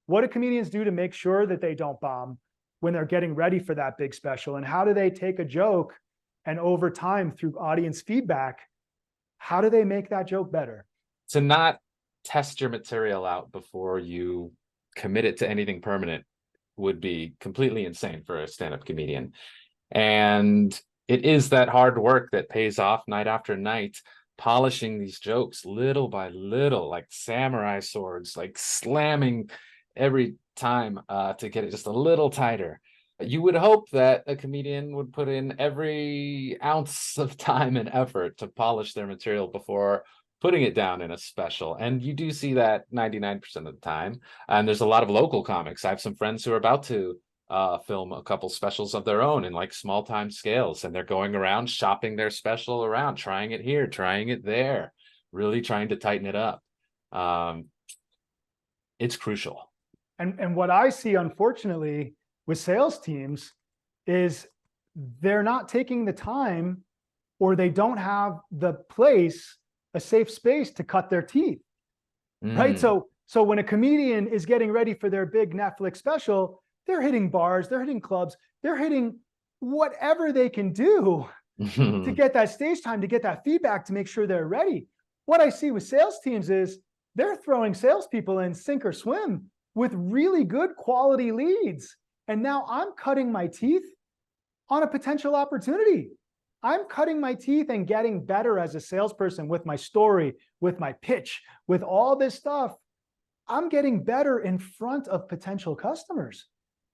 What do comedians do to make sure that they don't bomb when they're getting ready for that big special? And how do they take a joke and over time through audience feedback, how do they make that joke better? To not test your material out before you commit it to anything permanent would be completely insane for a stand-up comedian. And it is that hard work that pays off night after night, polishing these jokes little by little, like samurai swords, like slamming every time to get it just a little tighter. You would hope that a comedian would put in every ounce of time and effort to polish their material before putting it down in a special. And you do see that 99% of the time. And there's a lot of local comics. I have some friends who are about to film a couple specials of their own in like small time scales, and they're going around shopping their special around, trying it here, trying it there, really trying to tighten it up. It's crucial. And what I see, unfortunately, with sales teams is they're not taking the time, or they don't have the place, a safe space to cut their teeth, right? So when a comedian is getting ready for their big Netflix special, they're hitting bars, they're hitting clubs, they're hitting whatever they can do to get that stage time, to get that feedback, to make sure they're ready. What I see with sales teams is they're throwing salespeople in sink or swim with really good quality leads. And now I'm cutting my teeth on a potential opportunity. I'm cutting my teeth and getting better as a salesperson with my story, with my pitch, with all this stuff. I'm getting better in front of potential customers.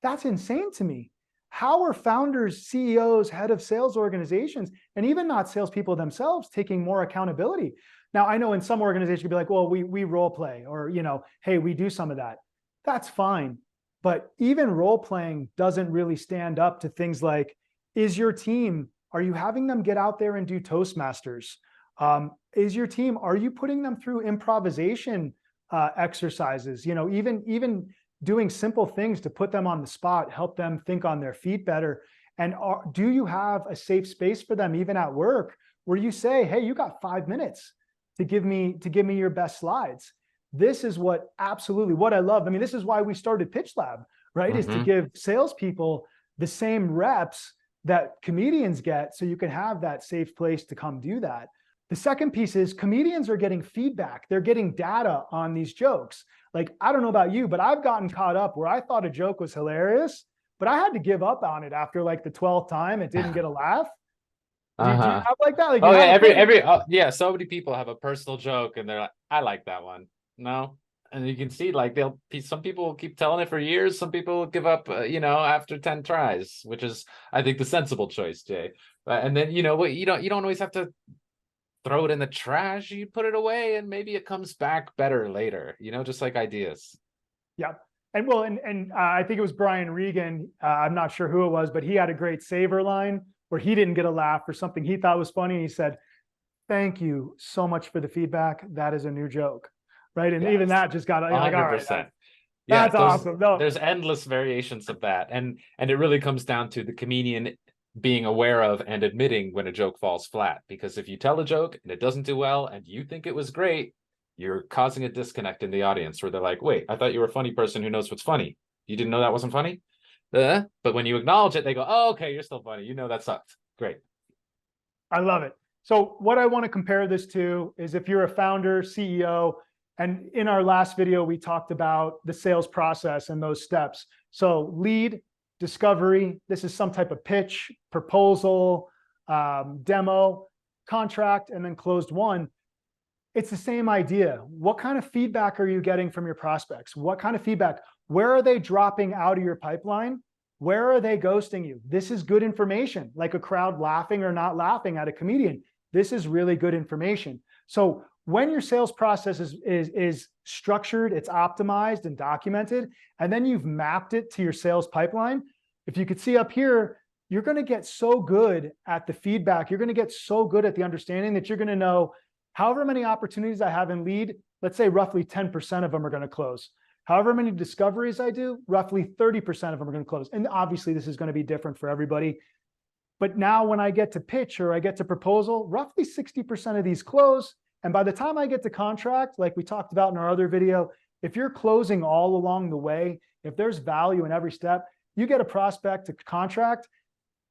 That's insane to me. How are founders, CEOs, head of sales organizations, and even not salespeople themselves taking more accountability? Now, I know in some organizations you'd be like, well, we role play, or, hey, we do some of that. That's fine. But even role playing doesn't really stand up to things like, is your team, are you having them get out there and do Toastmasters? Is your team, are you putting them through improvisation exercises? Even doing simple things to put them on the spot, help them think on their feet better. And do you have a safe space for them, even at work, where you say, hey, you got 5 minutes to give me your best slides? This is what I love. I mean, this is why we started Pitch Lab, right? Is to give salespeople the same reps that comedians get, so you can have that safe place to come do that. The second piece is comedians are getting feedback. They're getting data on these jokes. Like, I don't know about you, but I've gotten caught up where I thought a joke was hilarious, but I had to give up on it after like the 12th time it didn't get a laugh. Do you have like that? Like, oh yeah, yeah, so many people have a personal joke and they're like, I like that one. No. And you can see, like, some people will keep telling it for years. Some people will give up, after 10 tries, which is, I think, the sensible choice, Jay. And then, you don't always have to throw it in the trash. You put it away and maybe it comes back better later, just like ideas. Yeah. And I think it was Brian Regan. I'm not sure who it was, but he had a great savor line where he didn't get a laugh for something he thought was funny. He said, "Thank you so much for the feedback. That is a new joke." Right. And even that just got, like, all right, that's awesome. No. There's endless variations of that. And it really comes down to the comedian being aware of and admitting when a joke falls flat. Because if you tell a joke and it doesn't do well and you think it was great, you're causing a disconnect in the audience where they're like, wait, I thought you were a funny person who knows what's funny. You didn't know that wasn't funny? But when you acknowledge it, they go, oh, okay, you're still funny. That sucked. Great. I love it. So what I want to compare this to is if you're a founder, CEO, and in our last video, we talked about the sales process and those steps. So lead, discovery, this is some type of pitch, proposal, demo, contract, and then closed won. It's the same idea. What kind of feedback are you getting from your prospects? What kind of feedback? Where are they dropping out of your pipeline? Where are they ghosting you? This is good information, like a crowd laughing or not laughing at a comedian. This is really good information. So when your sales process is structured, it's optimized and documented, and then you've mapped it to your sales pipeline, if you could see up here, you're going to get so good at the feedback. You're going to get so good at the understanding that you're going to know however many opportunities I have in lead, let's say roughly 10% of them are going to close. However many discoveries I do, roughly 30% of them are going to close. And obviously this is going to be different for everybody. But now when I get to pitch or I get to proposal, roughly 60% of these close. And by the time I get to contract, like we talked about in our other video, If you're closing all along the way, if there's value in every step, you get a prospect to contract,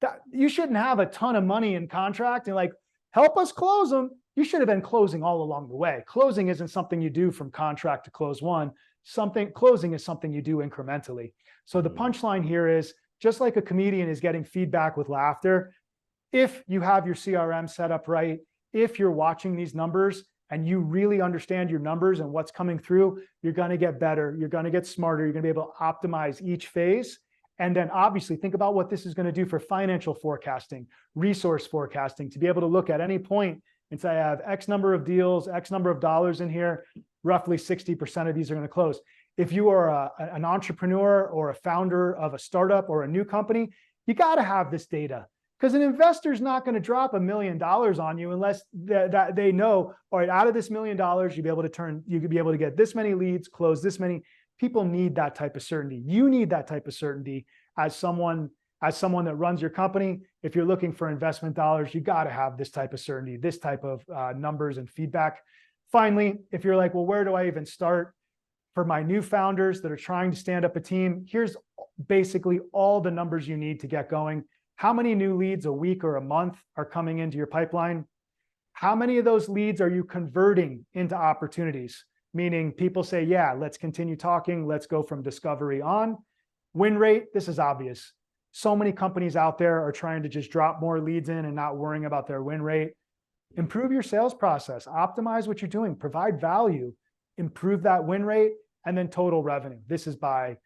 that you shouldn't have a ton of money in contract and like, help us close them. You should have been closing all along the way. Closing isn't something you do from contract to close one. Closing is something you do incrementally. So the punchline here is, just like a comedian is getting feedback with laughter, if you have your CRM set up right, if you're watching these numbers and you really understand your numbers and what's coming through, you're going to get better. You're going to get smarter. You're going to be able to optimize each phase. And then obviously think about what this is going to do for financial forecasting, resource forecasting, to be able to look at any point and say, I have X number of deals, X number of dollars in here, roughly 60% of these are going to close. If you are an entrepreneur or a founder of a startup or a new company, you got to have this data, because an investor's not going to drop $1 million on you unless that they know, all right, out of this $1 million, you could be able to get this many leads, close this many. People need that type of certainty. You need that type of certainty as someone that runs your company. If you're looking for investment dollars, you got to have this type of certainty, this type of numbers and feedback. Finally, if you're like, well, where do I even start? For my new founders that are trying to stand up a team, here's basically all the numbers you need to get going. How many new leads a week or a month are coming into your pipeline? How many of those leads are you converting into opportunities? Meaning people say, yeah, let's continue talking. Let's go from discovery on. Win rate, this is obvious. So many companies out there are trying to just drop more leads in and not worrying about their win rate. Improve your sales process, optimize what you're doing, provide value, improve that win rate, and then total revenue. This is by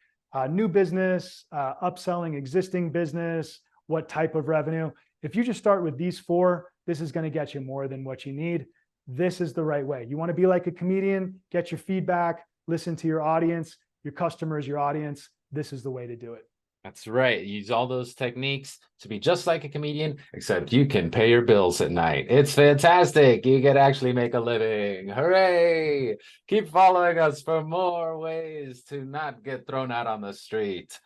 new business, upselling existing business, what type of revenue. If you just start with these four, this is going to get you more than what you need. This is the right way. You want to be like a comedian, get your feedback, listen to your audience, your customers, your audience. This is the way to do it. That's right. Use all those techniques to be just like a comedian, except you can pay your bills at night. It's fantastic. You can actually make a living. Hooray! Keep following us for more ways to not get thrown out on the street.